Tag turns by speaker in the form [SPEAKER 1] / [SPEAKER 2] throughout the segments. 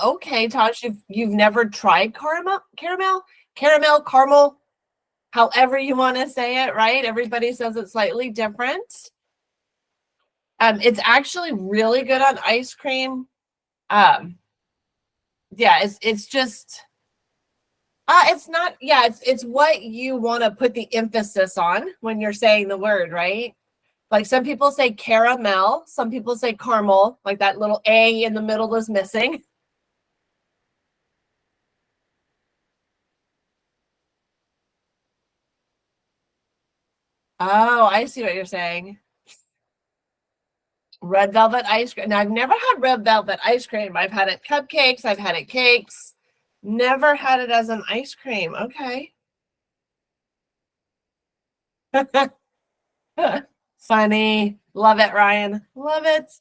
[SPEAKER 1] Okay, Tosh, you've never tried caramel, however you want to say it, right? Everybody says it's slightly different. It's actually really good on ice cream. Yeah, it's just it's not, yeah, it's what you want to put the emphasis on when you're saying the word, right? Like some people say caramel, some people say caramel, like that little A in the middle is missing. Oh, I see what you're saying. Red velvet ice cream. Now, I've never had red velvet ice cream. I've had it cupcakes. I've had it cakes. Never had it as an ice cream. Okay. Funny. Love it, Ryan. Love it.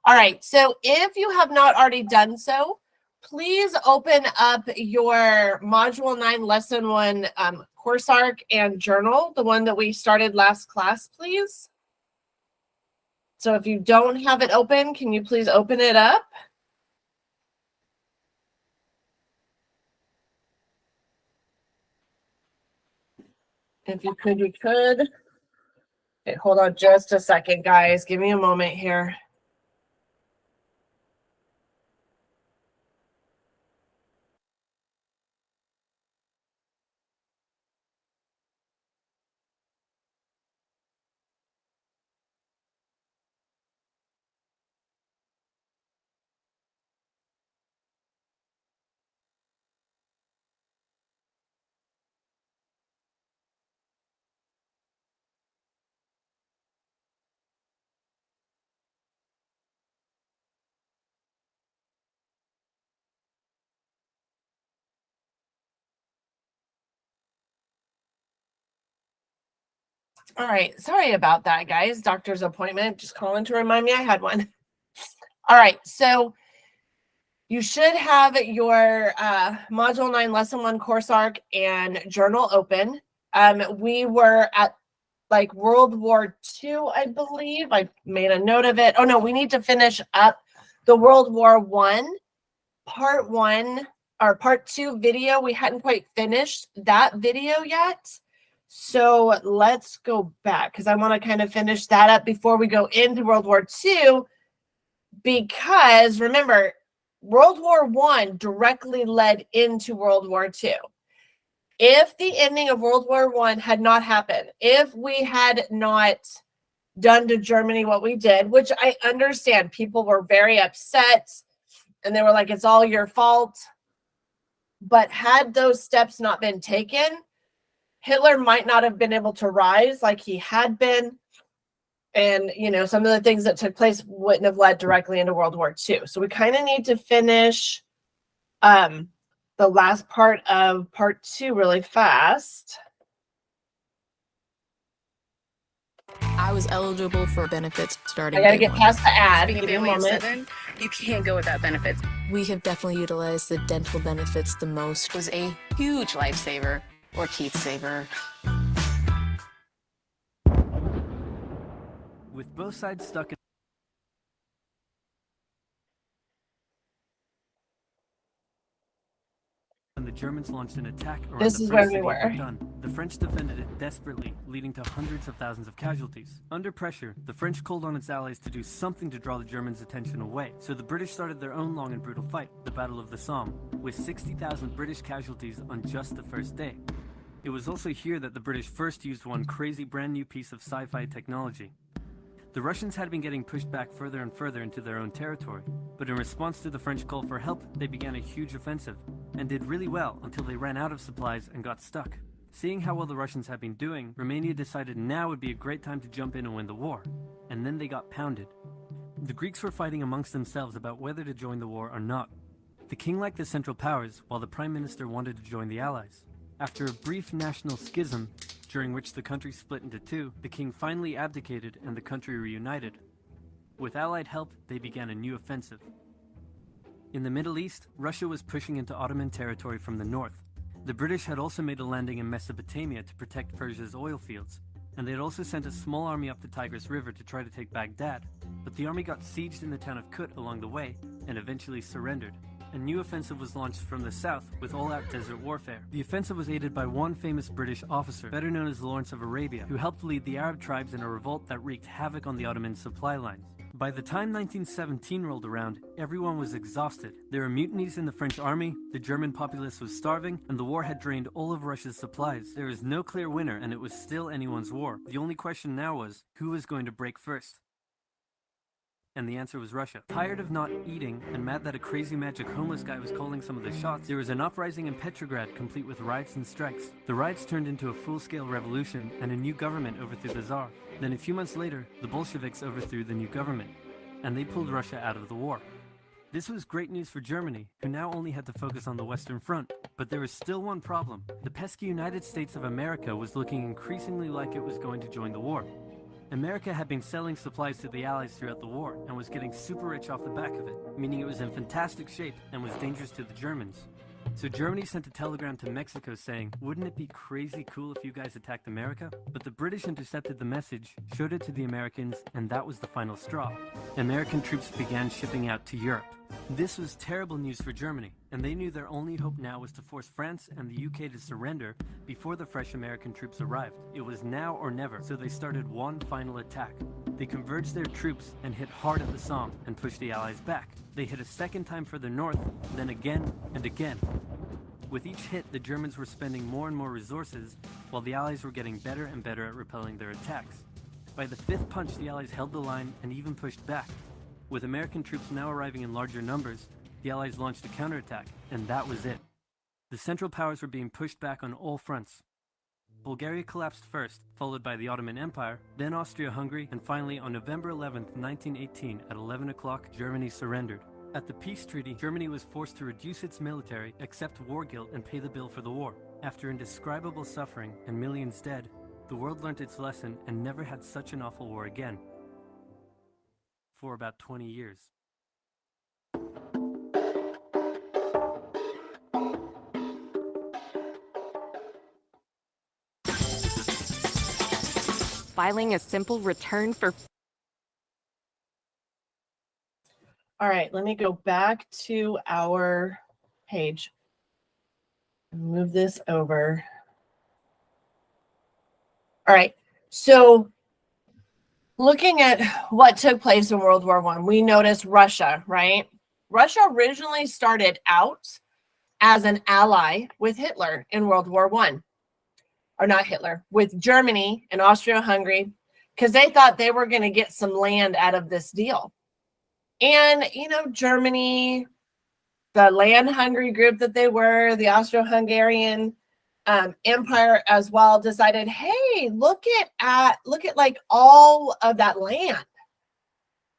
[SPEAKER 1] All right. So if you have not already done so, please open up your Module 9 Lesson 1 course arc and journal, the one that we started last class, please. So if you don't have it open, can you please open it up? If you could, you could. Okay, hold on just a second, guys. Give me a moment here. All right. Sorry about that, guys. Doctor's appointment. Just calling to remind me I had one. All right. So you should have your Module 9 Lesson 1 course arc and journal open. We were at like World War II, I believe. I made a note of it. Oh, no, we need to finish up the World War I part 1 or part 2 video. We hadn't quite finished that video yet. So let's go back because I want to kind of finish that up before we go into World War II. Because remember, World War I directly led into World War II. If the ending of World War I had not happened, if we had not done to Germany what we did, which I understand people were very upset and they were like, it's all your fault. But had those steps not been taken, Hitler might not have been able to rise like he had been. And, you know, some of the things that took place wouldn't have led directly into World War II. So we kind of need to finish the last part of part 2 really fast.
[SPEAKER 2] I was eligible for benefits starting.
[SPEAKER 1] I gotta get past the ad. Give me a moment.
[SPEAKER 3] You can't go without benefits.
[SPEAKER 2] We have definitely utilized the dental benefits the most.
[SPEAKER 3] It was a huge lifesaver or teeth saver.
[SPEAKER 4] With both sides stuck in when the Germans launched an attack around
[SPEAKER 1] This
[SPEAKER 4] the
[SPEAKER 1] is
[SPEAKER 4] French
[SPEAKER 1] where we
[SPEAKER 4] city of
[SPEAKER 1] were.
[SPEAKER 4] Verdun, the French defended it desperately, leading to hundreds of thousands of casualties. Under pressure, the French called on its allies to do something to draw the Germans' attention away, so the British started their own long and brutal fight, the Battle of the Somme, with 60,000 British casualties on just the first day. It was also here that the British first used one crazy brand new piece of sci-fi technology. The Russians had been getting pushed back further and further into their own territory, but in response to the French call for help, they began a huge offensive, and did really well until they ran out of supplies and got stuck. Seeing how well the Russians had been doing, Romania decided now would be a great time to jump in and win the war, and then they got pounded. The Greeks were fighting amongst themselves about whether to join the war or not. The king liked the Central Powers, while the Prime Minister wanted to join the Allies. After a brief national schism, during which the country split into two, the king finally abdicated and the country reunited. With Allied help, they began a new offensive. In the Middle East, Russia was pushing into Ottoman territory from the north. The British had also made a landing in Mesopotamia to protect Persia's oil fields, and they had also sent a small army up the Tigris River to try to take Baghdad, but the army got sieged in the town of Kut along the way, and eventually surrendered. A new offensive was launched from the south with all-out desert warfare. The offensive was aided by one famous British officer, better known as Lawrence of Arabia, who helped lead the Arab tribes in a revolt that wreaked havoc on the Ottoman supply lines. By the time 1917 rolled around, everyone was exhausted. There were mutinies in the French army, the German populace was starving, and the war had drained all of Russia's supplies. There was no clear winner, and it was still anyone's war. The only question now was, who was going to break first? And the answer was Russia. Tired of not eating and mad that a crazy magic homeless guy was calling some of the shots, there was an uprising in Petrograd complete with riots and strikes. The riots turned into a full-scale revolution and a new government overthrew the Tsar. Then a few months later, the Bolsheviks overthrew the new government, and they pulled Russia out of the war. This was great news for Germany, who now only had to focus on the Western Front. But there was still one problem. The pesky United States of America was looking increasingly like it was going to join the war. America had been selling supplies to the Allies throughout the war and was getting super rich off the back of it, meaning it was in fantastic shape and was dangerous to the Germans. So Germany sent a telegram to Mexico saying, "Wouldn't it be crazy cool if you guys attacked America?" But the British intercepted the message, showed it to the Americans, and that was the final straw. American troops began shipping out to Europe. This was terrible news for Germany, and they knew their only hope now was to force France and the UK to surrender before the fresh American troops arrived. It was now or never, so they started one final attack. They converged their troops and hit hard at the Somme and pushed the Allies back. They hit a second time further north, then again and again. With each hit, the Germans were spending more and more resources, while the Allies were getting better and better at repelling their attacks. By the fifth punch, the Allies held the line and even pushed back. With American troops now arriving in larger numbers, the Allies launched a counterattack, and that was it. The Central Powers were being pushed back on all fronts. Bulgaria collapsed first, followed by the Ottoman Empire, then Austria-Hungary, and finally on November 11, 1918, at 11 o'clock, Germany surrendered. At the peace treaty, Germany was forced to reduce its military, accept war guilt, and pay the bill for the war. After indescribable suffering and millions dead, the world learnt its lesson and never had such an awful war again. For about 20 years.
[SPEAKER 5] Filing a simple return for...
[SPEAKER 1] All right, let me go back to our page. Move this over. All right, so looking at what took place in World War I, we noticed Russia, right? Russia originally started out as an ally with Hitler in World War I. Or not Hitler, with Germany and Austria-Hungary, because they thought they were going to get some land out of this deal. And, you know, Germany, the land-hungry group that they were, the Austro-Hungarian Empire as well, decided, hey, look at like all of that land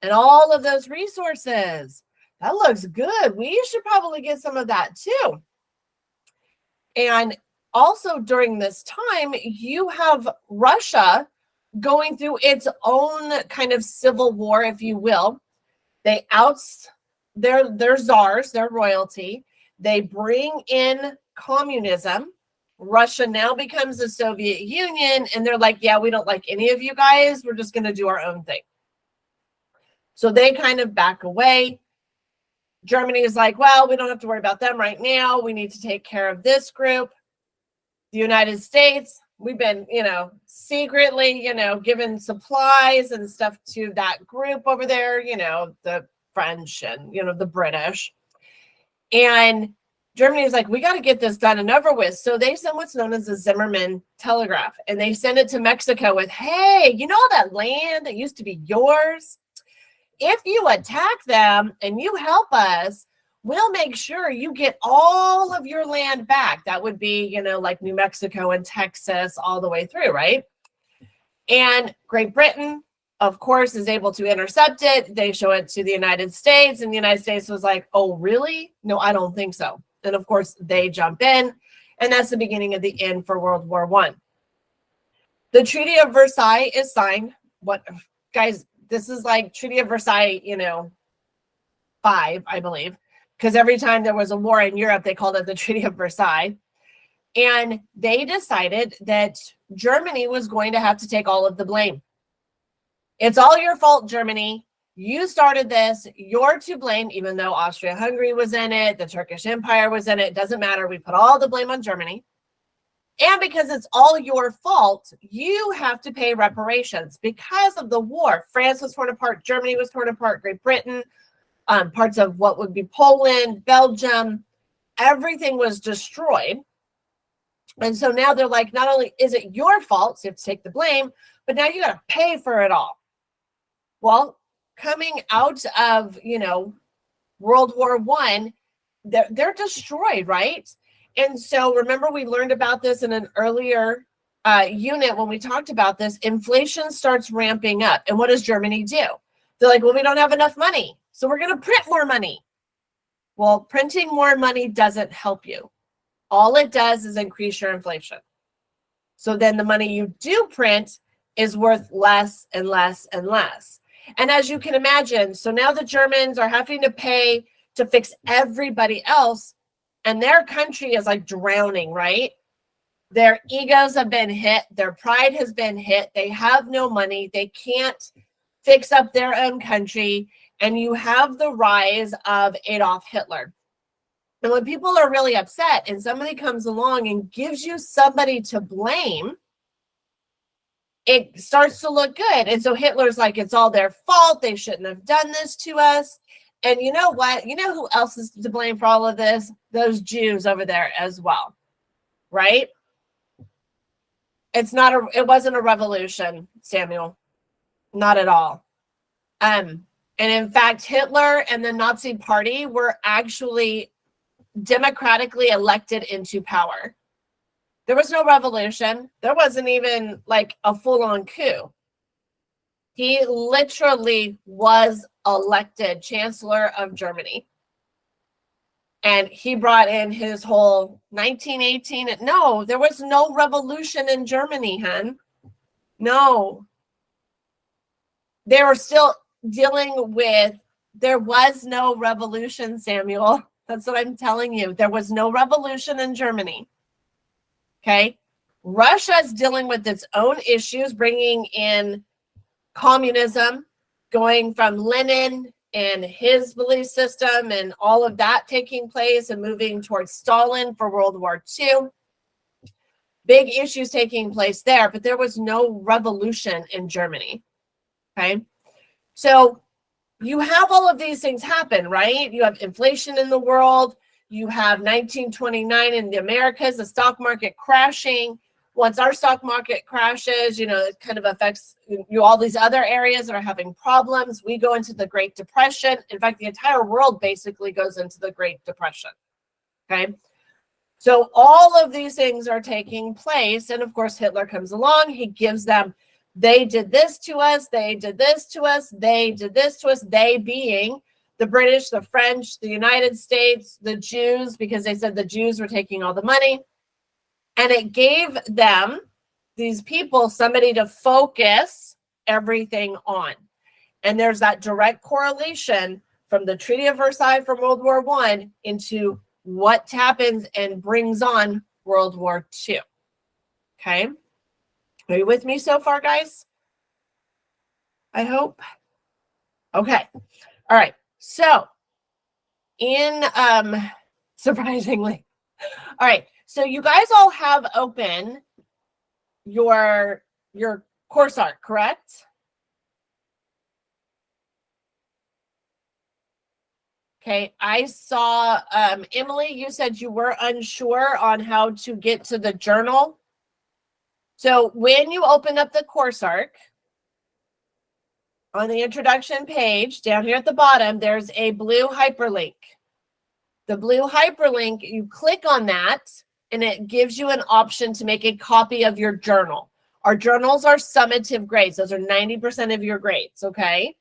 [SPEAKER 1] and all of those resources. That looks good. We should probably get some of that too. And also during this time, you have Russia going through its own kind of civil war, if you will. They oust their czars, their royalty. They bring in communism. Russia now becomes the Soviet Union, and they're like, yeah, we don't like any of you guys. We're just going to do our own thing. So they kind of back away. Germany is like, well, we don't have to worry about them right now. We need to take care of this group. The United States, we've been, secretly, giving supplies and stuff to that group over there, the French and, the British. And Germany is like, we got to get this done and over with. So they send what's known as the Zimmerman telegraph, and they send it to Mexico with, hey, all that land that used to be yours? If you attack them and you help us, we'll make sure you get all of your land back. That would be, like New Mexico and Texas all the way through, right? And Great Britain, of course, is able to intercept it. They show it to the United States, and the United States was like, oh, really? No, I don't think so. And of course, they jump in, and that's the beginning of the end for World War I. The Treaty of Versailles is signed. Guys, this is like Treaty of Versailles, 5, I believe. Because every time there was a war in Europe, they called it the Treaty of Versailles. And they decided that Germany was going to have to take all of the blame. It's all your fault, Germany. You started this. You're to blame, even though Austria-Hungary was in it, the Turkish Empire was in it. It doesn't matter. We put all the blame on Germany. And because it's all your fault, you have to pay reparations because of the war. France was torn apart. Germany was torn apart. Great Britain, parts of what would be Poland, Belgium, everything was destroyed. And so now they're like, not only is it your fault, so you have to take the blame, but now you got to pay for it all. Well, coming out of, World War I, they're destroyed, right? And so remember, we learned about this in an earlier unit when we talked about this. Inflation starts ramping up. And what does Germany do? They're like, well, we don't have enough money, so we're going to print more money. Well, printing more money doesn't help you. All it does is increase your inflation. So then the money you do print is worth less and less and less. And as you can imagine, so now the Germans are having to pay to fix everybody else, and their country is like drowning, right? Their egos have been hit. Their pride has been hit. They have no money. They can't fix up their own country. And you have the rise of Adolf Hitler. And when people are really upset and somebody comes along and gives you somebody to blame, it starts to look good. And so Hitler's like, it's all their fault. They shouldn't have done this to us. And you know what? You know who else is to blame for all of this? Those Jews over there as well, right? It wasn't a revolution, Samuel. Not at all. And in fact, Hitler and the Nazi Party were actually democratically elected into power. There was no revolution. There wasn't even like a full-on coup. He literally was elected Chancellor of Germany. And he brought in his whole 1918. No, there was no revolution in Germany, hun. No. They were still dealing with, there was no revolution, Samuel. That's what I'm telling you. There was no revolution in Germany. Okay? Russia is dealing with its own issues, bringing in communism, going from Lenin and his belief system and all of that taking place and moving towards Stalin for World War II. Big issues taking place there, but there was no revolution in Germany. Okay? So you have all of these things happen, right? You have inflation in the world. You have 1929 in the Americas, the stock market crashing. Once our stock market crashes, it kind of affects all these other areas that are having problems. We go into the Great Depression. In fact, the entire world basically goes into the Great Depression. Okay. So all of these things are taking place. And of course, Hitler comes along. He gives them, they did this to us. They did this to us. They did this to us. They being the British, the French, the United States, the Jews, because they said the Jews were taking all the money. And it gave them, these people, somebody to focus everything on. And there's that direct correlation from the Treaty of Versailles from World War I into what happens and brings on World War II. Okay? Are you with me so far, guys? I hope. Okay. All right. So, surprisingly, all right. So you guys all have open your course arc, correct? Okay, I saw, Emily, you said you were unsure on how to get to the journal. So when you open up the course arc, on the introduction page, down here at the bottom, there's a blue hyperlink. The blue hyperlink, you click on that, and it gives you an option to make a copy of your journal. Our journals are summative grades. Those are 90% of your grades, okay?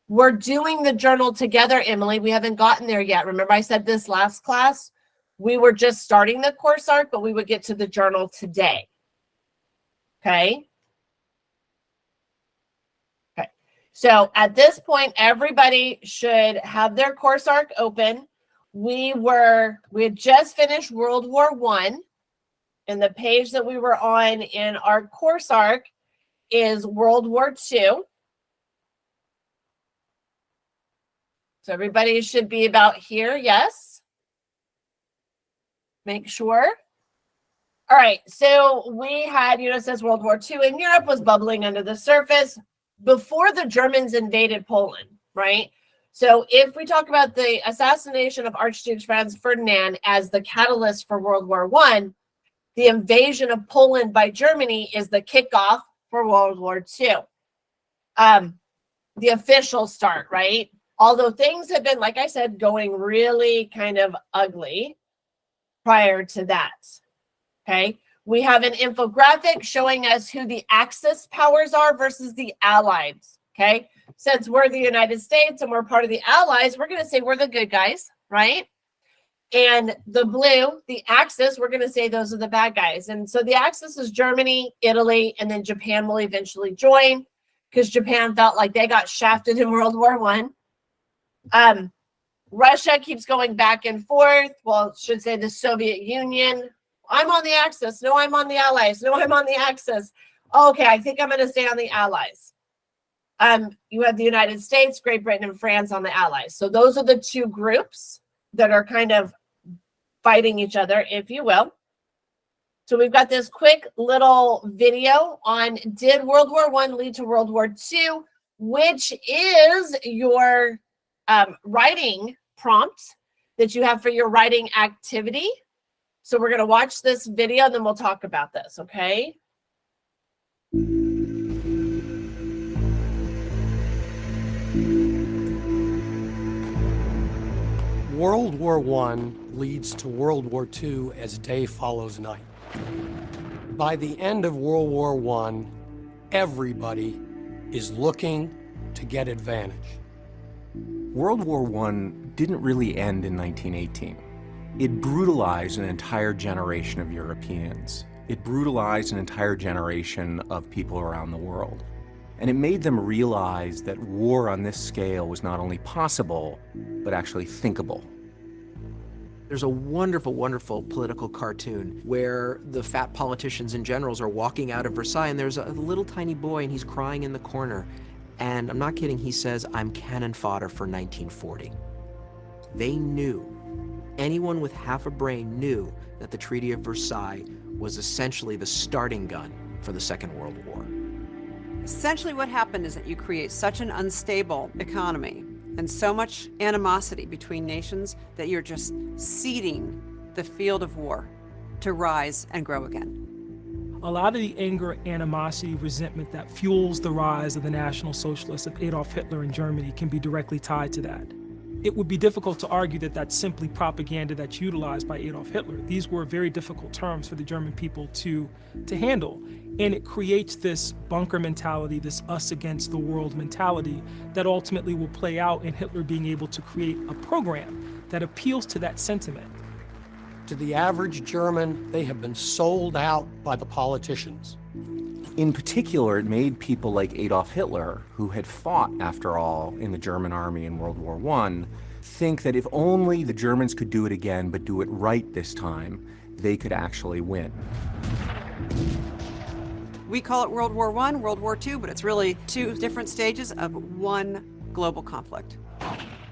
[SPEAKER 1] We're doing the journal together, Emily. We haven't gotten there yet. Remember I said this last class? We were just starting the course arc, but we would get to the journal today. Okay? Okay. So at this point, everybody should have their course arc open. We had just finished World War I, and the page that we were on in our course arc is World War II. So everybody should be about here. Yes. Make sure. All right. So we had, it says World War II, and Europe was bubbling under the surface before the Germans invaded Poland, right? So if we talk about the assassination of Archduke Franz Ferdinand as the catalyst for World War I, the invasion of Poland by Germany is the kickoff for World War II. The official start, right? Although things have been, like I said, going really kind of ugly prior to that. Okay. We have an infographic showing us who the Axis powers are versus the Allies. Okay. Since we're the United States and we're part of the Allies, we're going to say we're the good guys, right? And the blue, the Axis, we're going to say those are the bad guys. And so the Axis is Germany, Italy, and then Japan will eventually join because Japan felt like they got shafted in World War I. Russia keeps going back and forth. Well, should say the Soviet Union. I'm on the Axis. No, I'm on the Allies. No, I'm on the Axis. Okay, I think I'm going to stay on the Allies. You have the United States, Great Britain, and France on the Allies. So those are the two groups that are kind of fighting each other, if you will. So we've got this quick little video on did World War I lead to World War II, which is your writing prompt that you have for your writing activity. So we're going to watch this video and then we'll talk about this, okay?
[SPEAKER 6] World War I leads to World War II as day follows night. By the end of World War I, everybody is looking to get advantage.
[SPEAKER 7] World War I didn't really end in 1918. It brutalized an entire generation of Europeans. It brutalized an entire generation of people around the world. And it made them realize that war on this scale was not only possible, but actually thinkable.
[SPEAKER 8] There's a wonderful, wonderful political cartoon where the fat politicians and generals are walking out of Versailles, and there's a little tiny boy, and he's crying in the corner. And I'm not kidding, he says, "I'm cannon fodder for 1940. They knew, anyone with half a brain knew that the Treaty of Versailles was essentially the starting gun for the Second World War.
[SPEAKER 9] Essentially what happened is that you create such an unstable economy and so much animosity between nations that you're just seeding the field of war to rise and grow again.
[SPEAKER 10] A lot of the anger, animosity, resentment that fuels the rise of the National Socialists of Adolf Hitler in Germany can be directly tied to that. It would be difficult to argue that that's simply propaganda that's utilized by Adolf Hitler. These were very difficult terms for the German people to handle. And it creates this bunker mentality, this us against the world mentality that ultimately will play out in Hitler being able to create a program that appeals to that sentiment.
[SPEAKER 6] To the average German, they have been sold out by the politicians.
[SPEAKER 7] In particular, it made people like Adolf Hitler, who had fought, after all, in the German army in World War I, think that if only the Germans could do it again, but do it right this time, they could actually win.
[SPEAKER 9] We call it World War I, World War II, but it's really two different stages of one global conflict.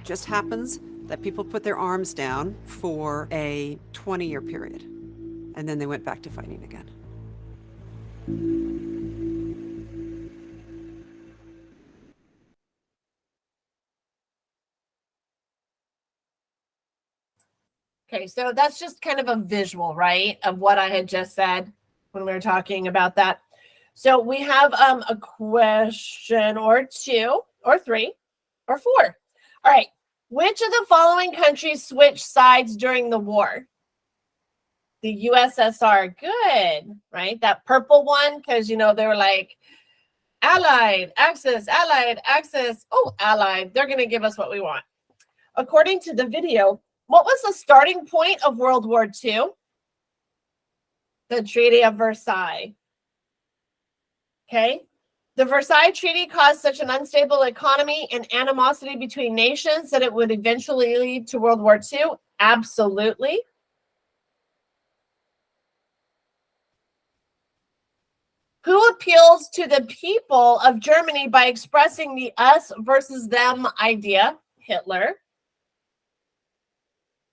[SPEAKER 9] Just happens that people put their arms down for a 20-year period, and then they went back to fighting again.
[SPEAKER 1] Okay, so that's just kind of a visual, right, of what I had just said when we were talking about that. So we have a question or two or three or four. All right, which of the following countries switched sides during the war? The USSR, good, right? That purple one, because, you know, they were like, Allied, Axis, Allied, Axis, oh, Allied. They're going to give us what we want. According to the video, what was the starting point of World War II? The Treaty of Versailles. Okay. The Versailles Treaty caused such an unstable economy and animosity between nations that it would eventually lead to World War II? Absolutely. Who appeals to the people of Germany by expressing the us versus them idea? Hitler.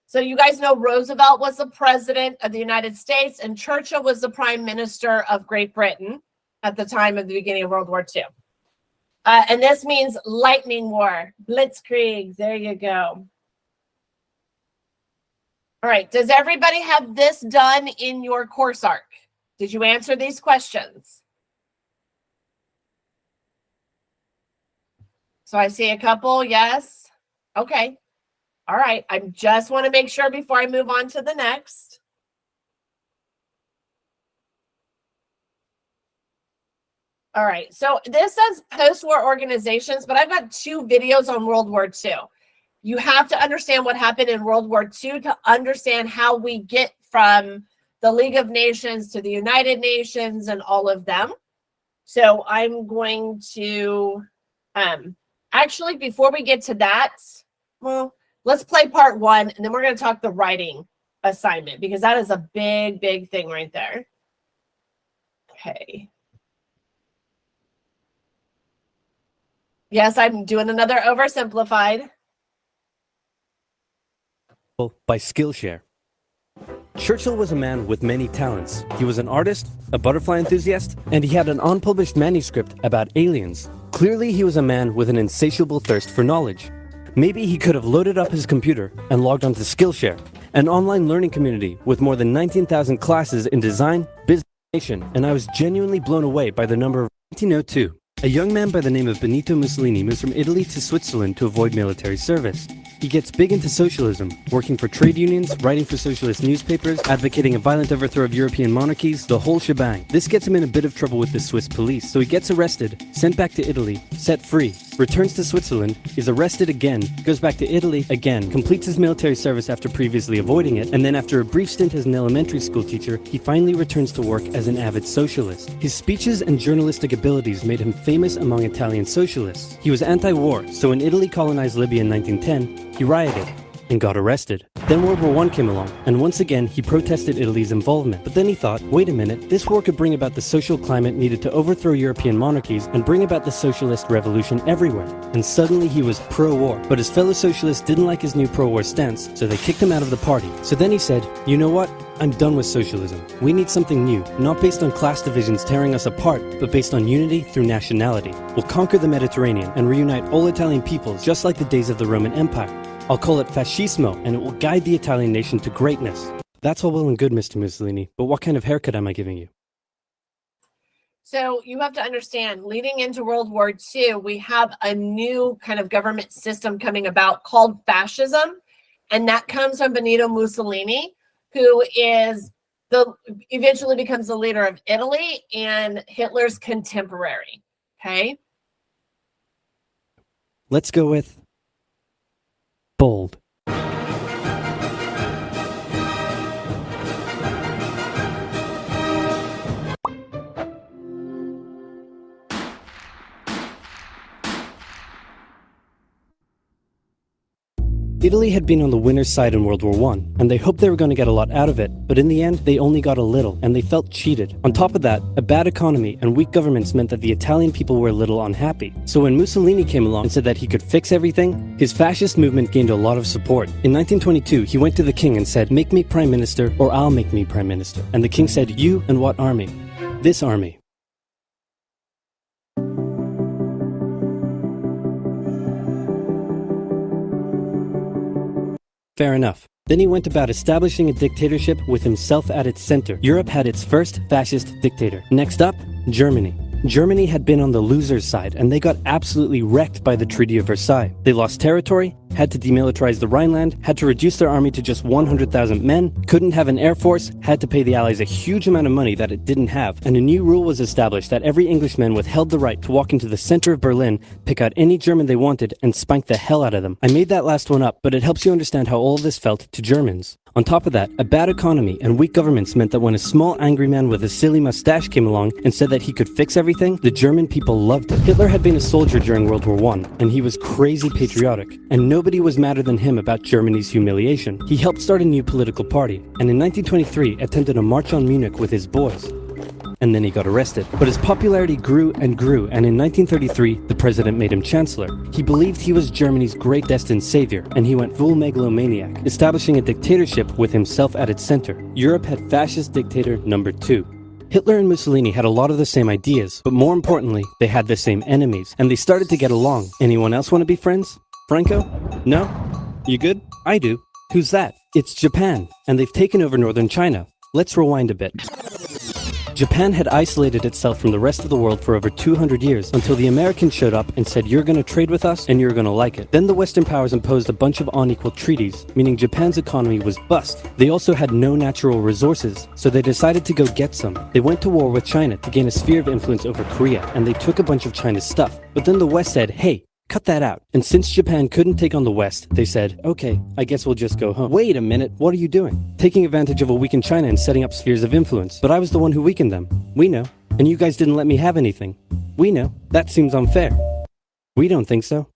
[SPEAKER 1] So you guys know Roosevelt was the president of the United States and Churchill was the prime minister of Great Britain at the time of the beginning of World War II. And this means lightning war, blitzkrieg. There you go. All right. Does everybody have this done in your course arc? Did you answer these questions? So I see a couple. Yes. Okay. All right. I just want to make sure before I move on to the next. All right. So this says post-war organizations, but I've got 2 videos on World War II. You have to understand what happened in World War II to understand how we get from the League of Nations to the United Nations and all of them. So I'm going to, actually, before we get to that, well, let's play part 1, and then we're going to talk the writing assignment, because that is a big, big thing right there. Okay. Yes, I'm doing another oversimplified.
[SPEAKER 11] By Skillshare. Churchill was a man with many talents. He was an artist, a butterfly enthusiast, and he had an unpublished manuscript about aliens. Clearly, he was a man with an insatiable thirst for knowledge. Maybe he could have loaded up his computer and logged onto Skillshare, an online learning community with more than 19,000 classes in design, business, and I was genuinely blown away by the number of 1902. A young man by the name of Benito Mussolini moves from Italy to Switzerland to avoid military service. He gets big into socialism, working for trade unions, writing for socialist newspapers, advocating a violent overthrow of European monarchies, the whole shebang. This gets him in a bit of trouble with the Swiss police, so he gets arrested, sent back to Italy, set free, returns to Switzerland, is arrested again, goes back to Italy again, completes his military service after previously avoiding it, and then after a brief stint as an elementary school teacher, he finally returns to work as an avid socialist. His speeches and journalistic abilities made him famous among Italian socialists. He was anti-war, so when Italy colonized Libya in 1910, he rioted and got arrested. Then World War I came along, and once again he protested Italy's involvement. But then he thought, wait a minute, this war could bring about the social climate needed to overthrow European monarchies and bring about the socialist revolution everywhere. And suddenly he was pro-war. But his fellow socialists didn't like his new pro-war stance, so they kicked him out of the party. So then he said, you know what? I'm done with socialism. We need something new, not based on class divisions tearing us apart, but based on unity through nationality. We'll conquer the Mediterranean and reunite all Italian peoples just like the days of the Roman Empire. I'll call it fascismo, and it will guide the Italian nation to greatness. That's all well and good, Mr. Mussolini, but what kind of haircut am I giving you?
[SPEAKER 1] So you have to understand, leading into World War II, we have a new kind of government system coming about called fascism, and that comes from Benito Mussolini, who is eventually becomes the leader of Italy and Hitler's contemporary. Okay?
[SPEAKER 11] Let's go with bold. Italy had been on the winner's side in World War I, and they hoped they were going to get a lot out of it, but in the end, they only got a little, and they felt cheated. On top of that, a bad economy and weak governments meant that the Italian people were a little unhappy. So when Mussolini came along and said that he could fix everything, his fascist movement gained a lot of support. In 1922, he went to the king and said, make me prime minister, or I'll make me prime minister. And the king said, you and what army? This army. Fair enough. Then he went about establishing a dictatorship with himself at its center. Europe had its first fascist dictator. Next up, Germany. Germany had been on the loser's side, and they got absolutely wrecked by the Treaty of Versailles. They lost territory, had to demilitarize the Rhineland, had to reduce their army to just 100,000 men, couldn't have an air force, had to pay the Allies a huge amount of money that it didn't have, and a new rule was established that every Englishman withheld the right to walk into the center of Berlin, pick out any German they wanted, and spank the hell out of them. I made that last one up, but it helps you understand how all this felt to Germans. On top of that, a bad economy and weak governments meant that when a small angry man with a silly mustache came along and said that he could fix everything, the German people loved it. Hitler had been a soldier during World War I, and he was crazy patriotic, and nobody was madder than him about Germany's humiliation. He helped start a new political party, and in 1923 attended a march on Munich with his boys. and then he got arrested. But his popularity grew and grew, and in 1933, the president made him chancellor. He believed he was Germany's great destined savior, and he went full megalomaniac, establishing a dictatorship with himself at its center. Europe had fascist dictator number 2. Hitler and Mussolini had a lot of the same ideas, but more importantly, they had the same enemies, and they started to get along. Anyone else want to be friends? Franco? No? You good? I do. Who's that? It's Japan, and they've taken over northern China. Let's rewind a bit. Japan had isolated itself from the rest of the world for over 200 years until the Americans showed up and said, you're going to trade with us and you're going to like it. Then the Western powers imposed a bunch of unequal treaties, meaning Japan's economy was bust. They also had no natural resources, so they decided to go get some. They went to war with China to gain a sphere of influence over Korea, and they took a bunch of China's stuff. But then the West said, hey, cut that out. And since Japan couldn't take on the West, they said, okay, I guess we'll just go home. Wait a minute, what are you doing? Taking advantage of a weakened China and setting up spheres of influence. But I was the one who weakened them. We know. And you guys didn't let me have anything. We know. That seems unfair. We don't think so.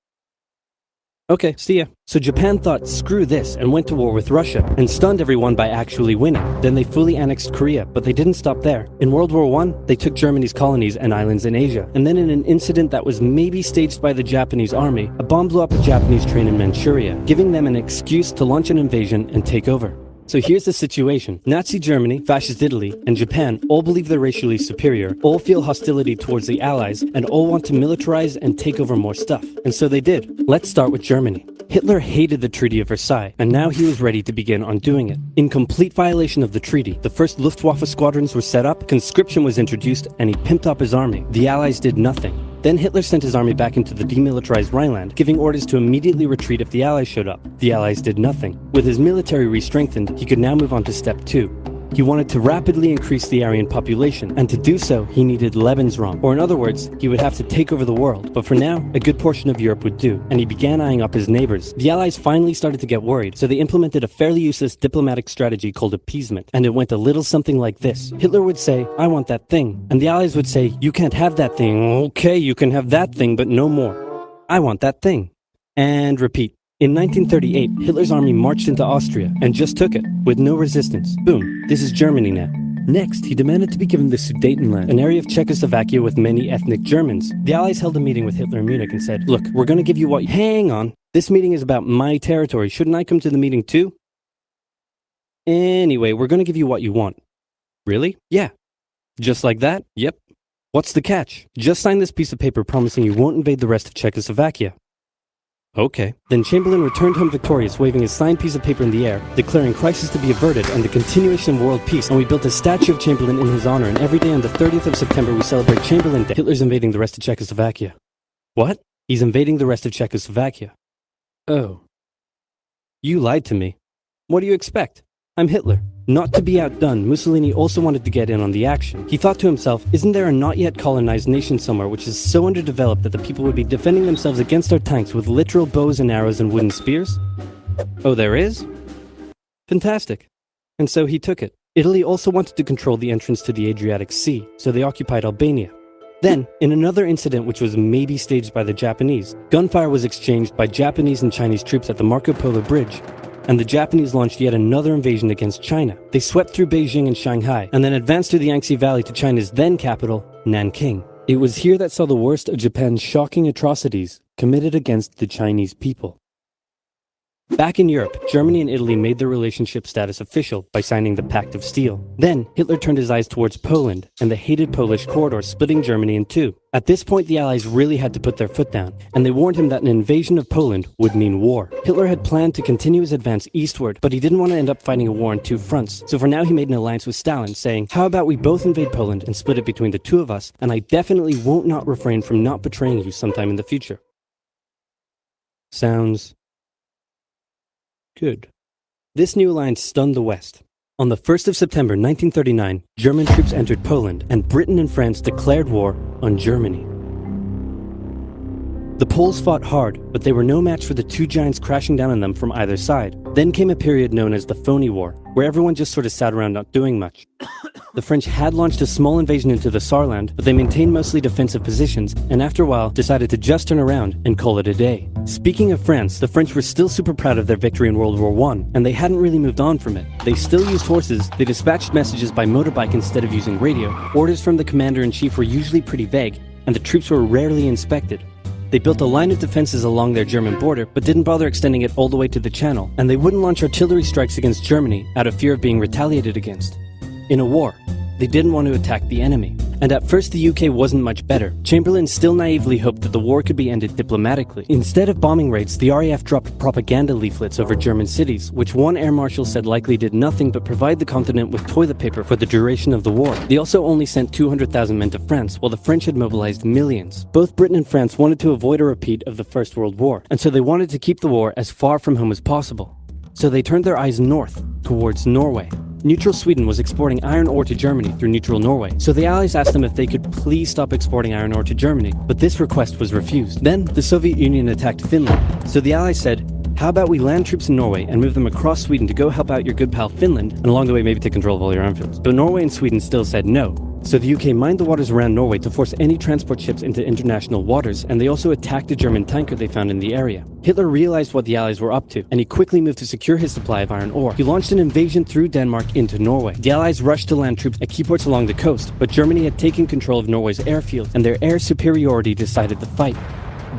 [SPEAKER 11] Okay, see ya. So Japan thought, screw this, and went to war with Russia, and stunned everyone by actually winning. Then they fully annexed Korea, but they didn't stop there. In World War I, they took Germany's colonies and islands in Asia. And then in an incident that was maybe staged by the Japanese army, a bomb blew up a Japanese train in Manchuria, giving them an excuse to launch an invasion and take over. So here's the situation. Nazi Germany, Fascist Italy, and Japan all believe they're racially superior, all feel hostility towards the Allies, and all want to militarize and take over more stuff. And so they did. Let's start with Germany. Hitler hated the Treaty of Versailles, and now he was ready to begin undoing it. In complete violation of the treaty, the first Luftwaffe squadrons were set up, conscription was introduced, and he pimped up his army. The Allies did nothing. Then Hitler sent his army back into the demilitarized Rhineland, giving orders to immediately retreat if the Allies showed up. The Allies did nothing. With his military re-strengthened, he could now move on to step 2. He wanted to rapidly increase the Aryan population, and to do so, he needed Lebensraum, or in other words, he would have to take over the world. But for now, a good portion of Europe would do, and he began eyeing up his neighbors. The Allies finally started to get worried, so they implemented a fairly useless diplomatic strategy called appeasement, and it went a little something like this. Hitler would say, I want that thing, and the Allies would say, you can't have that thing. Okay, you can have that thing, but no more. I want that thing. And repeat. In 1938, Hitler's army marched into Austria and just took it, with no resistance. Boom, this is Germany now. Next, he demanded to be given the Sudetenland, an area of Czechoslovakia with many ethnic Germans. The Allies held a meeting with Hitler in Munich and said, look, we're going to give you what— Hang on, this meeting is about my territory. Shouldn't I come to the meeting too? Anyway, we're going to give you what you want. Really? Yeah. Just like that? Yep. What's the catch? Just sign this piece of paper promising you won't invade the rest of Czechoslovakia. Okay. Then Chamberlain returned home victorious, waving his signed piece of paper in the air, declaring crisis to be averted and the continuation of world peace, and we built a statue of Chamberlain in his honor, and every day on the 30th of September we celebrate Chamberlain Day. Hitler's invading the rest of Czechoslovakia. What? He's invading the rest of Czechoslovakia. Oh. You lied to me. What do you expect? I'm Hitler. Not to be outdone, Mussolini also wanted to get in on the action. He thought to himself, isn't there a not yet colonized nation somewhere which is so underdeveloped that the people would be defending themselves against our tanks with literal bows and arrows and wooden spears? Oh, there is? Fantastic. And so he took it. Italy also wanted to control the entrance to the Adriatic Sea, so they occupied Albania. Then, in another incident which was maybe staged by the Japanese, gunfire was exchanged by Japanese and Chinese troops at the Marco Polo Bridge, and the Japanese launched yet another invasion against China. They swept through Beijing and Shanghai, and then advanced through the Yangtze Valley to China's then capital, Nanking. It was here that saw the worst of Japan's shocking atrocities committed against the Chinese people. Back in Europe, Germany and Italy made their relationship status official by signing the Pact of Steel. Then, Hitler turned his eyes towards Poland and the hated Polish corridor, splitting Germany in two. At this point, the Allies really had to put their foot down, and they warned him that an invasion of Poland would mean war. Hitler had planned to continue his advance eastward, but he didn't want to end up fighting a war on two fronts. So for now, he made an alliance with Stalin, saying, how about we both invade Poland and split it between the two of us, and I definitely won't not refrain from not betraying you sometime in the future. Sounds good. This new alliance stunned the West. On the 1st of September 1939, German troops entered Poland, and Britain and France declared war on Germany. The Poles fought hard, but they were no match for the two giants crashing down on them from either side. Then came a period known as the Phony War, where everyone just sort of sat around not doing much. The French had launched a small invasion into the Saarland, but they maintained mostly defensive positions, and after a while decided to just turn around and call it a day. Speaking of France, the French were still super proud of their victory in World War I, and they hadn't really moved on from it. They still used horses, they dispatched messages by motorbike instead of using radio, orders from the commander-in-chief were usually pretty vague, and the troops were rarely inspected. They built a line of defenses along their German border, but didn't bother extending it all the way to the Channel, and they wouldn't launch artillery strikes against Germany out of fear of being retaliated against. In a war, they didn't want to attack the enemy. And at first the UK wasn't much better. Chamberlain still naively hoped that the war could be ended diplomatically. Instead of bombing raids, the RAF dropped propaganda leaflets over German cities, which one air marshal said likely did nothing but provide the continent with toilet paper for the duration of the war. They also only sent 200,000 men to France, while the French had mobilized millions. Both Britain and France wanted to avoid a repeat of the First World War, and so they wanted to keep the war as far from home as possible. So they turned their eyes north, towards Norway. Neutral Sweden was exporting iron ore to Germany through neutral Norway, so the Allies asked them if they could please stop exporting iron ore to Germany, but this request was refused. Then, the Soviet Union attacked Finland, so the Allies said, how about we land troops in Norway and move them across Sweden to go help out your good pal Finland, and along the way maybe take control of all your armfields. But Norway and Sweden still said no. So the UK mined the waters around Norway to force any transport ships into international waters, and they also attacked a German tanker they found in the area. Hitler realized what the Allies were up to, and he quickly moved to secure his supply of iron ore. He launched an invasion through Denmark into Norway. The Allies rushed to land troops at key ports along the coast, but Germany had taken control of Norway's airfield, and their air superiority decided the fight.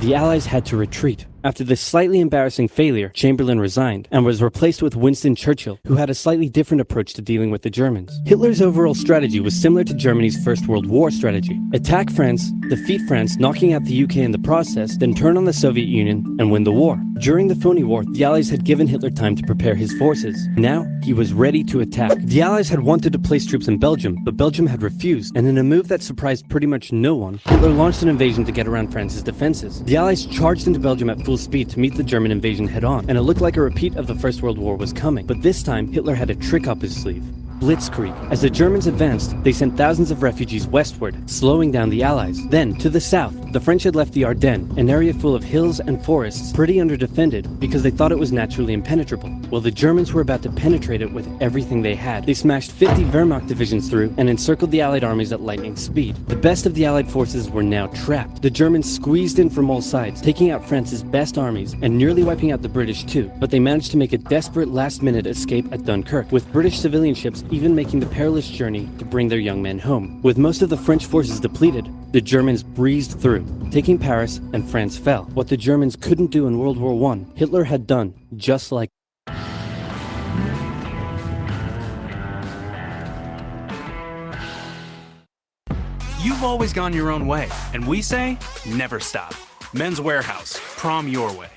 [SPEAKER 11] The Allies had to retreat. After this slightly embarrassing failure, Chamberlain resigned and was replaced with Winston Churchill, who had a slightly different approach to dealing with the Germans. Hitler's overall strategy was similar to Germany's First World War strategy. Attack France, defeat France, knocking out the UK in the process, then turn on the Soviet Union and win the war. During the Phony War, the Allies had given Hitler time to prepare his forces. Now, he was ready to attack. The Allies had wanted to place troops in Belgium, but Belgium had refused, and in a move that surprised pretty much no one, Hitler launched an invasion to get around France's defenses. The Allies charged into Belgium at full speed to meet the German invasion head-on, and it looked like a repeat of the First World War was coming. But this time, Hitler had a trick up his sleeve. Blitzkrieg. As the Germans advanced, they sent thousands of refugees westward, slowing down the Allies. Then, to the south, the French had left the Ardennes, an area full of hills and forests, pretty underdefended because they thought it was naturally impenetrable. Well, the Germans were about to penetrate it with everything they had. They smashed 50 Wehrmacht divisions through and encircled the Allied armies at lightning speed. The best of the Allied forces were now trapped. The Germans squeezed in from all sides, taking out France's best armies and nearly wiping out the British too, but they managed to make a desperate last-minute escape at Dunkirk, with British civilian ships even making the perilous journey to bring their young men home. With most of the French forces depleted, the Germans breezed through, taking Paris, and France fell. What the Germans couldn't do in World War I, Hitler had done just like.
[SPEAKER 12] You've always gone your own way, and we say, never stop. Men's Warehouse, prom your way.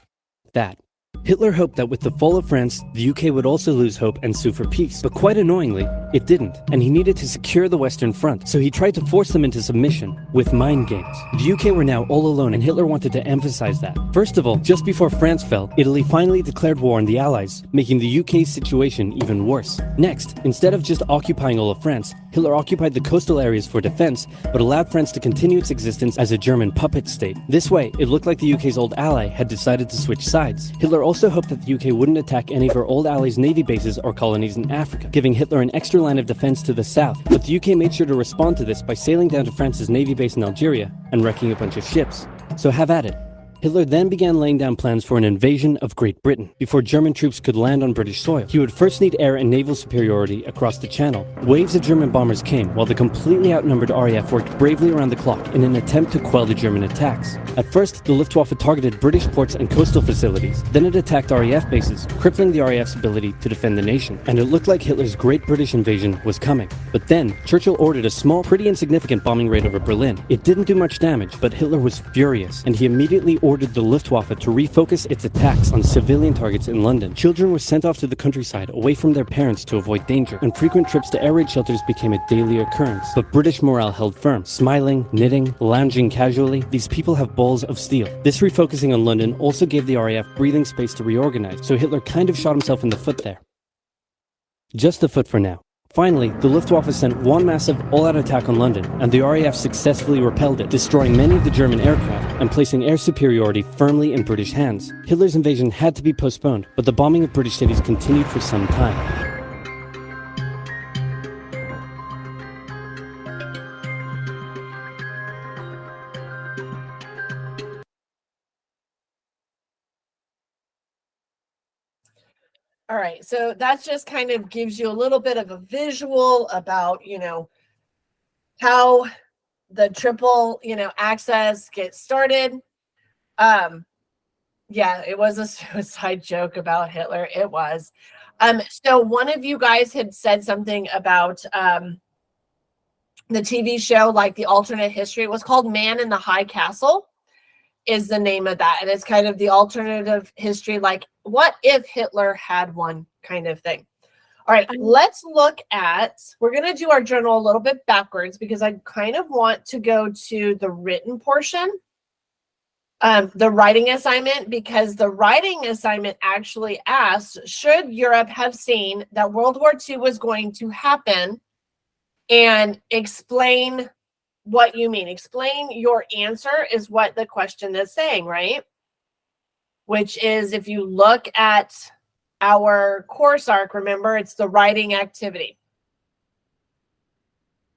[SPEAKER 11] That. Hitler hoped that with the fall of France, the UK would also lose hope and sue for peace. But quite annoyingly, it didn't, and he needed to secure the Western Front, so he tried to force them into submission with mind games. The UK were now all alone, and Hitler wanted to emphasize that. First of all, just before France fell, Italy finally declared war on the Allies, making the UK's situation even worse. Next, instead of just occupying all of France, Hitler occupied the coastal areas for defense, but allowed France to continue its existence as a German puppet state. This way, it looked like the UK's old ally had decided to switch sides. Hitler also hoped that the UK wouldn't attack any of her old allies' navy bases or colonies in Africa, giving Hitler an extra line of defense to the south. But the UK made sure to respond to this by sailing down to France's navy base in Algeria and wrecking a bunch of ships. So have at it. Hitler then began laying down plans for an invasion of Great Britain. Before German troops could land on British soil, he would first need air and naval superiority across the Channel. Waves of German bombers came, while the completely outnumbered RAF worked bravely around the clock in an attempt to quell the German attacks. At first, the Luftwaffe targeted British ports and coastal facilities. Then it attacked RAF bases, crippling the RAF's ability to defend the nation. And it looked like Hitler's Great British Invasion was coming. But then, Churchill ordered a small, pretty insignificant bombing raid over Berlin. It didn't do much damage, but Hitler was furious, and he immediately ordered the Luftwaffe to refocus its attacks on civilian targets in London. Children were sent off to the countryside away from their parents to avoid danger, and frequent trips to air raid shelters became a daily occurrence. But British morale held firm. Smiling, knitting, lounging casually, these people have balls of steel. This refocusing on London also gave the RAF breathing space to reorganize, so Hitler kind of shot himself in the foot there. Just the foot for now. Finally, the Luftwaffe sent one massive all-out attack on London, and the RAF successfully repelled it, destroying many of the German aircraft and placing air superiority firmly in British hands. Hitler's invasion had to be postponed, but the bombing of British cities continued for some time.
[SPEAKER 1] All right, so that just kind of gives you a little bit of a visual about, how the triple, access gets started. Yeah, it was a suicide joke about Hitler. It was. So one of you guys had said something about the TV show, like the alternate history. It was called Man in the High Castle is the name of that. And it's kind of the alternative history, like what if Hitler had one kind of thing. All right, let's look at, we're going to do our journal a little bit backwards because I kind of want to go to the written portion, the writing assignment, because the writing assignment actually asked, should Europe have seen that World War II was going to happen, and explain what you mean. Explain your answer is what the question is saying, right? Which is, if you look at our course arc, remember, it's the writing activity.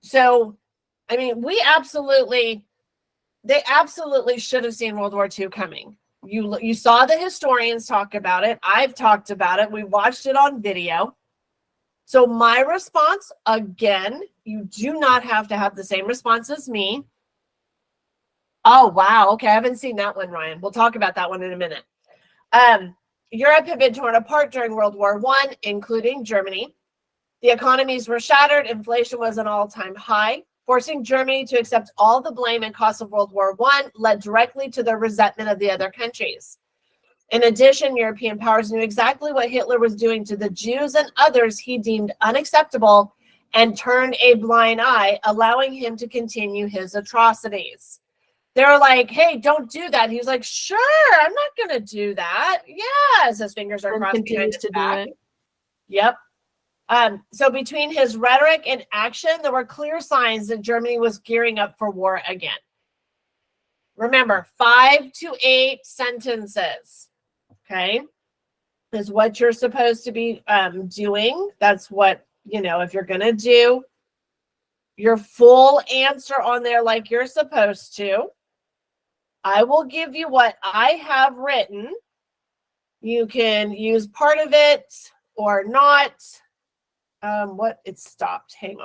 [SPEAKER 1] So, I mean, they absolutely should have seen World War II coming. You saw the historians talk about it. I've talked about it. We watched it on video. So my response, again, you do not have to have the same response as me. Oh, wow. Okay, I haven't seen that one, Ryan. We'll talk about that one in a minute. Europe had been torn apart during World War I, including Germany. The economies were shattered. Inflation was an all-time high. Forcing Germany to accept all the blame and costs of World War I led directly to the resentment of the other countries. In addition, European powers knew exactly what Hitler was doing to the Jews and others he deemed unacceptable and turned a blind eye, allowing him to continue his atrocities. They were like, hey, don't do that. He was like, sure, I'm not going to do that. Yes, his fingers are crossed behind his back. Yep. So between his rhetoric and action, there were clear signs that Germany was gearing up for war again. Remember, 5 to 8 sentences. Okay, is what you're supposed to be doing. That's what, if you're going to do your full answer on there like you're supposed to, I will give you what I have written. You can use part of it or not. It stopped. Hang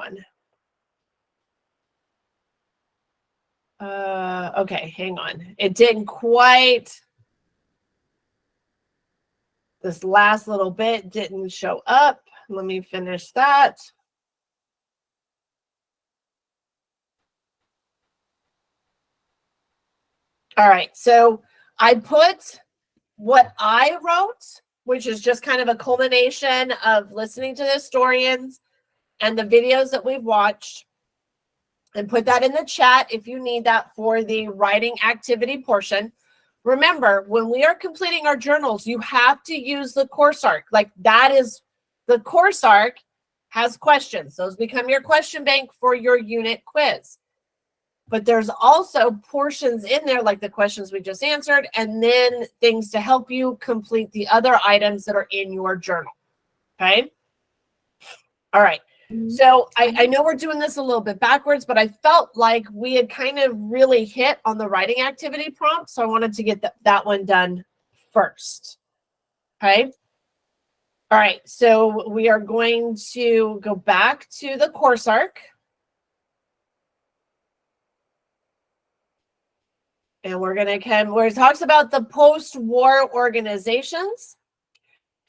[SPEAKER 1] on. Okay, hang on. It didn't quite. This last little bit didn't show up. Let me finish that. All right, so I put what I wrote, which is just kind of a culmination of listening to the historians and the videos that we've watched, and put that in the chat if you need that for the writing activity portion. Remember, when we are completing our journals, you have to use the course arc. Like, that is, the course arc has questions. Those become your question bank for your unit quiz. But there's also portions in there, like the questions we just answered, and then things to help you complete the other items that are in your journal. Okay? All right. So I know we're doing this a little bit backwards, but I felt like we had kind of really hit on the writing activity prompt, so I wanted to get that one done first. Okay? All right, so we are going to go back to the course arc. And we're going to come where it talks about the post-war organizations.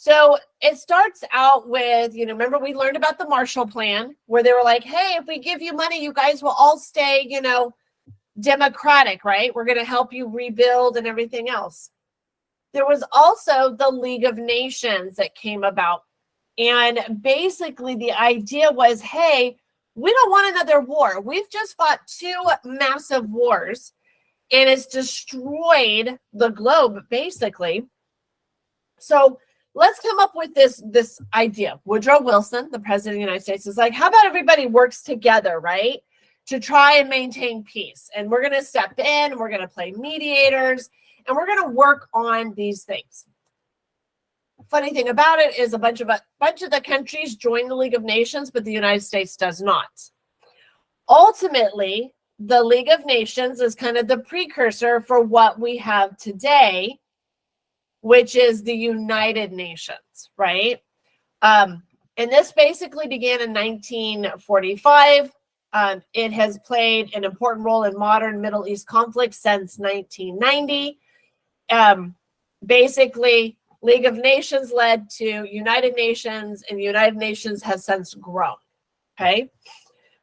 [SPEAKER 1] So it starts out with, remember we learned about the Marshall Plan, where they were like, hey, if we give you money, you guys will all stay, democratic, right? We're going to help you rebuild and everything else. There was also the League of Nations that came about. And basically the idea was, hey, we don't want another war. We've just fought 2 massive wars, and it's destroyed the globe, basically. So let's come up with this idea. Woodrow Wilson, the president of the United States, is like, how about everybody works together, right, to try and maintain peace? And we're going to step in, we're going to play mediators, and we're going to work on these things. Funny thing about it is a bunch of the countries join the League of Nations, but the United States does not. Ultimately, the League of Nations is kind of the precursor for what we have today, which is the United Nations, right? And this basically began in 1945. It has played an important role in modern Middle East conflict since 1990. Basically, League of Nations led to United Nations, and the United Nations has since grown, okay?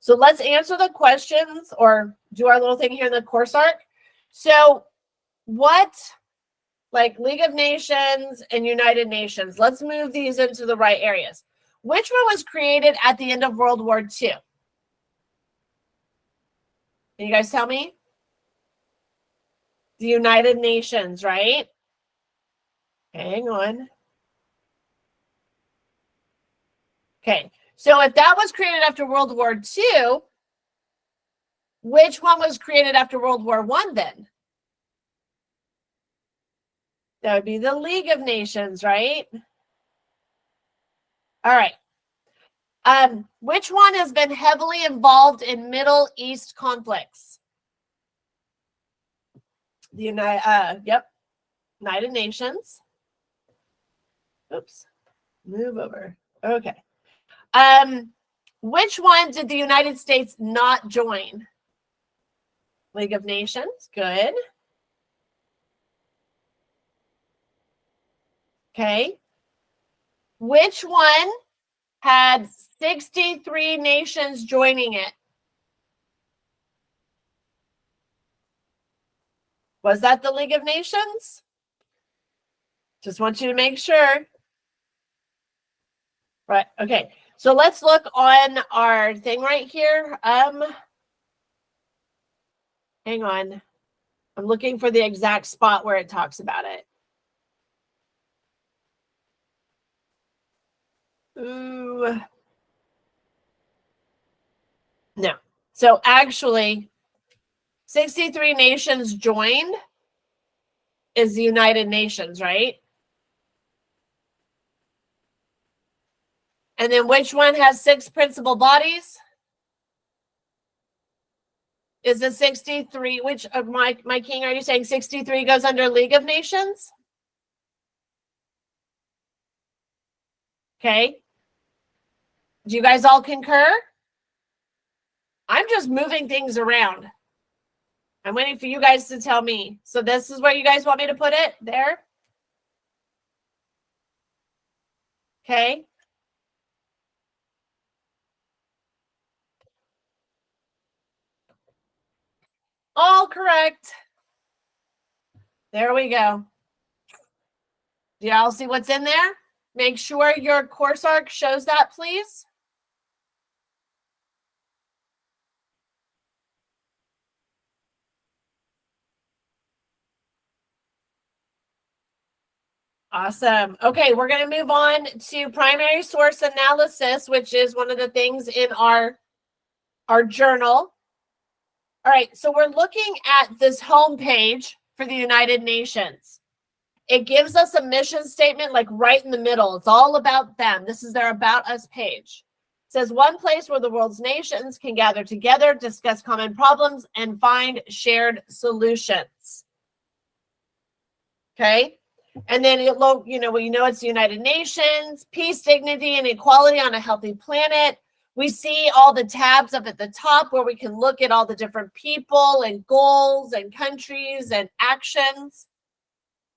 [SPEAKER 1] So let's answer the questions or do our little thing here in the course arc. So what, like League of Nations and United Nations, let's move these into the right areas. Which one was created at the end of World War II? Can you guys tell me? The United Nations, right? Hang on. Okay, so if that was created after World War II, which one was created after World War I then? That would be the League of Nations, right? All right. Which one has been heavily involved in Middle East conflicts? The United Nations. Oops, move over. Okay. Which one did the United States not join? League of Nations, good. Okay. Which one had 63 nations joining it? Was that the League of Nations? Just want you to make sure. Right, okay. So let's look on our thing right here. Hang on. I'm looking for the exact spot where it talks about it. Ooh. No. So actually, 63 nations joined is the United Nations, right? And then which one has 6 principal bodies? Is it 63? Which of my king, are you saying 63 goes under League of Nations? Okay. Do you guys all concur? I'm just moving things around. I'm waiting for you guys to tell me. So this is where you guys want me to put it? There? Okay. All correct. There we go. Do y'all see what's in there? Make sure your course arc shows that, please. Awesome. Okay, we're going to move on to primary source analysis, which is one of the things in our journal. All right, so we're looking at this home page for the United Nations. It gives us a mission statement like right in the middle. It's all about them. This is their About Us page. It says one place where the world's nations can gather together, discuss common problems, and find shared solutions. Okay? And then, we know it's the United Nations, peace, dignity, and equality on a healthy planet. We see all the tabs up at the top where we can look at all the different people and goals and countries and actions.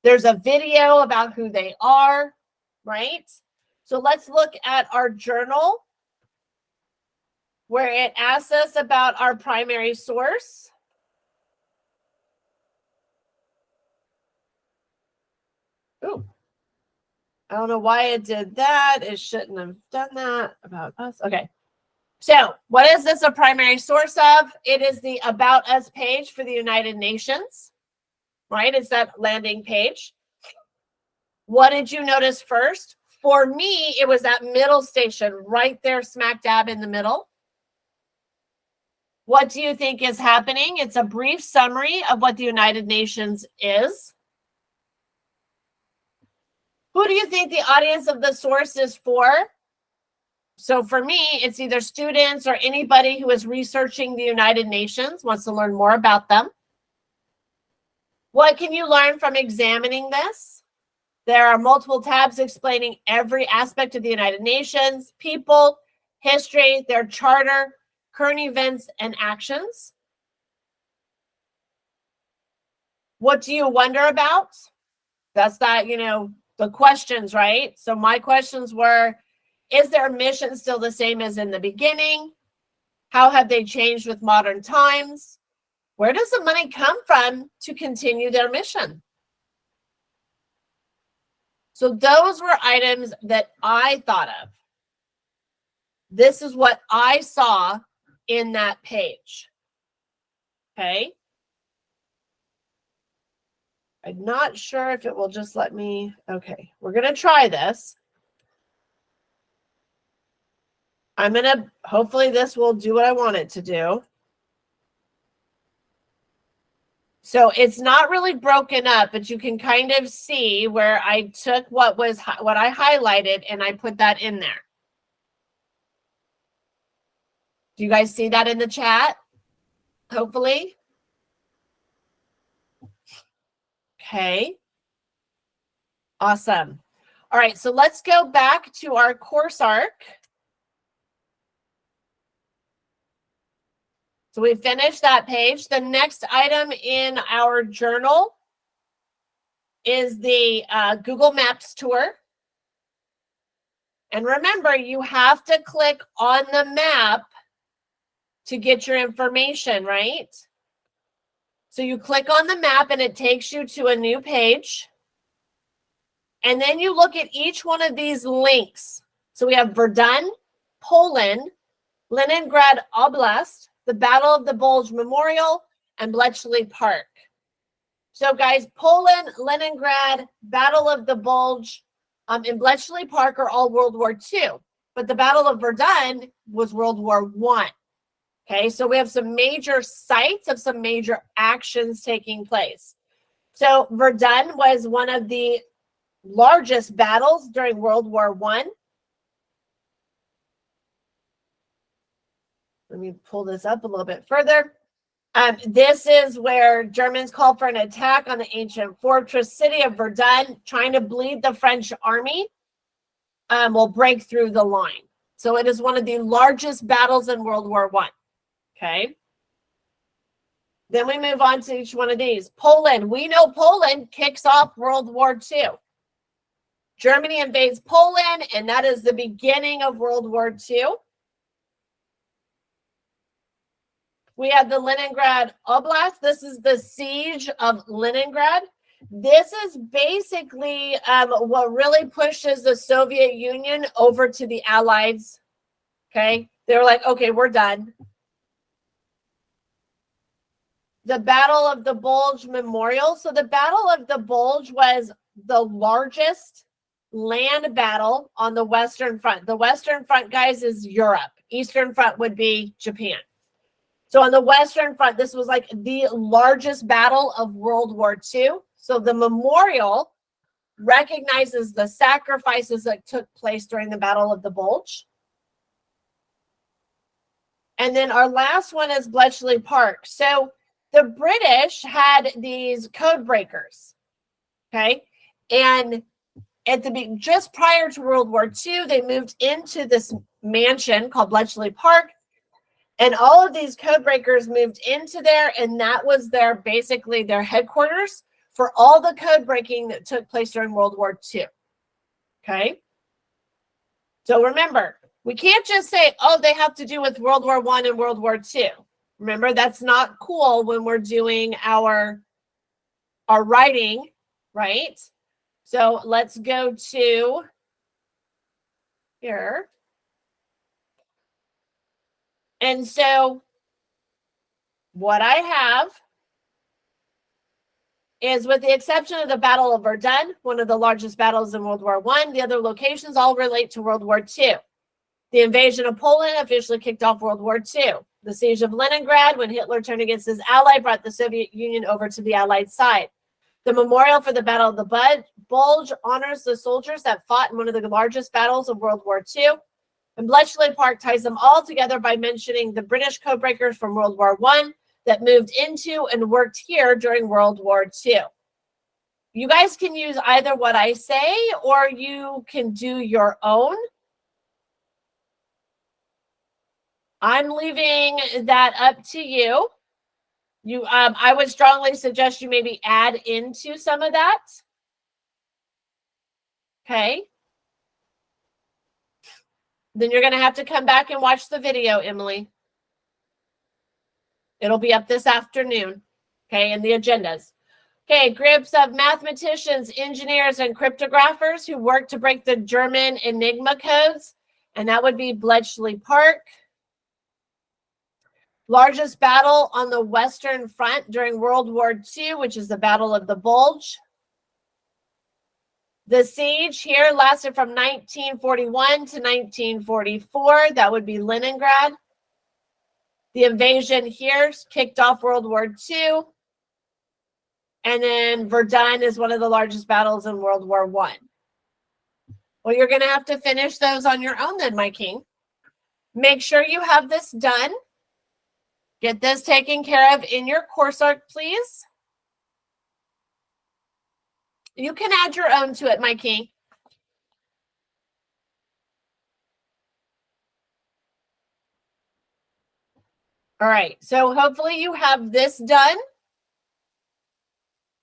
[SPEAKER 1] There's a video about who they are, right? So let's look at our journal where it asks us about our primary source. Ooh. I don't know why it did that. It shouldn't have done that. About us. Okay. So what is this a primary source of? It is the About Us page for the United Nations, right? It's that landing page. What did you notice first? For me, it was that middle station right there, smack dab in the middle. What do you think is happening? It's a brief summary of what the United Nations is. Who do you think the audience of the source is for? So for me, it's either students or anybody who is researching the United Nations, wants to learn more about them. What can you learn from examining this? There are multiple tabs explaining every aspect of the United Nations, people, history, their charter, current events, and actions. What do you wonder about? That's that, the questions, right? So my questions were, is their mission still the same as in the beginning? How have they changed with modern times? Where does the money come from to continue their mission? So those were items that I thought of. This is what I saw in that page. Okay. I'm not sure if it will just let me. Okay, we're going to try this. Hopefully this will do what I want it to do. So it's not really broken up, but you can kind of see where I took what I highlighted and I put that in there. Do you guys see that in the chat? Hopefully. Okay. Awesome. All right, so let's go back to our course arc. So we finished that page. The next item in our journal is the Google Maps tour. And remember, you have to click on the map to get your information, right? So you click on the map and it takes you to a new page. And then you look at each one of these links. So we have Verdun, Poland, Leningrad Oblast, the Battle of the Bulge Memorial, and Bletchley Park. So guys, Poland, Leningrad, Battle of the Bulge, and Bletchley Park are all World War II. But the Battle of Verdun was World War I. Okay, so we have some major sites of some major actions taking place. So Verdun was one of the largest battles during World War I. Let me pull this up a little bit further. This is where Germans called for an attack on the ancient fortress city of Verdun, trying to bleed the French army will break through the line. So it is one of the largest battles in World War I. Okay. Then we move on to each one of these. Poland. We know Poland kicks off World War II. Germany invades Poland, and that is the beginning of World War II. We have the Leningrad Oblast. This is the siege of Leningrad. This is basically what really pushes the Soviet Union over to the Allies. Okay. They were like, okay, we're done. The Battle of the Bulge Memorial. So the Battle of the Bulge was the largest land battle on the Western Front. The Western Front, guys, is Europe. Eastern Front would be Japan. So on the Western Front, this was like the largest battle of World War II. So the memorial recognizes the sacrifices that took place during the Battle of the Bulge. And then our last one is Bletchley Park. So the British had these code breakers, okay? And just prior to World War II, they moved into this mansion called Bletchley Park. And all of these code breakers moved into there, and that was basically their headquarters for all the code breaking that took place during World War II. Okay? So remember, we can't just say, oh, they have to do with World War I and World War II. Remember, that's not cool when we're doing our writing, right? So let's go to here. And so what I have is, with the exception of the Battle of Verdun, one of the largest battles in World War I, the other locations all relate to World War II. The invasion of Poland officially kicked off World War II. The siege of Leningrad, when Hitler turned against his ally, brought the Soviet Union over to the Allied side. The memorial for the Battle of the Bulge honors the soldiers that fought in one of the largest battles of World War II. And Bletchley Park ties them all together by mentioning the British codebreakers from World War I that moved into and worked here during World War II. You guys can use either what I say, or you can do your own. I'm leaving that up to you. I would strongly suggest you maybe add into some of that. Okay. Then you're going to have to come back and watch the video, Emily. It'll be up this afternoon, okay, in the agendas. Okay, groups of mathematicians, engineers, and cryptographers who worked to break the German Enigma codes, and that would be Bletchley Park. Largest battle on the Western Front during World War II, which is the Battle of the Bulge. The siege here lasted from 1941 to 1944. That would be Leningrad. The invasion here kicked off World War II. And then Verdun is one of the largest battles in World War I. Well, you're going to have to finish those on your own then, my king. Make sure you have this done. Get this taken care of in your course arc, please. You can add your own to it, my king. All right, so hopefully you have this done.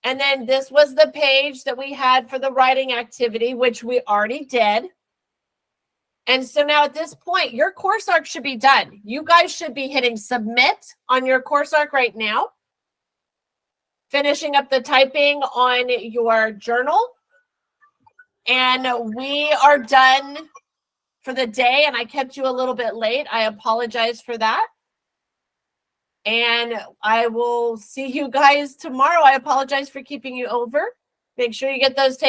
[SPEAKER 1] And then this was the page that we had for the writing activity, which we already did. And so now at this point, your course arc should be done. You guys should be hitting submit on your course arc right now. Finishing up the typing on your journal. And we are done for the day. And I kept you a little bit late. I apologize for that. And I will see you guys tomorrow. I apologize for keeping you over. Make sure you get those taken.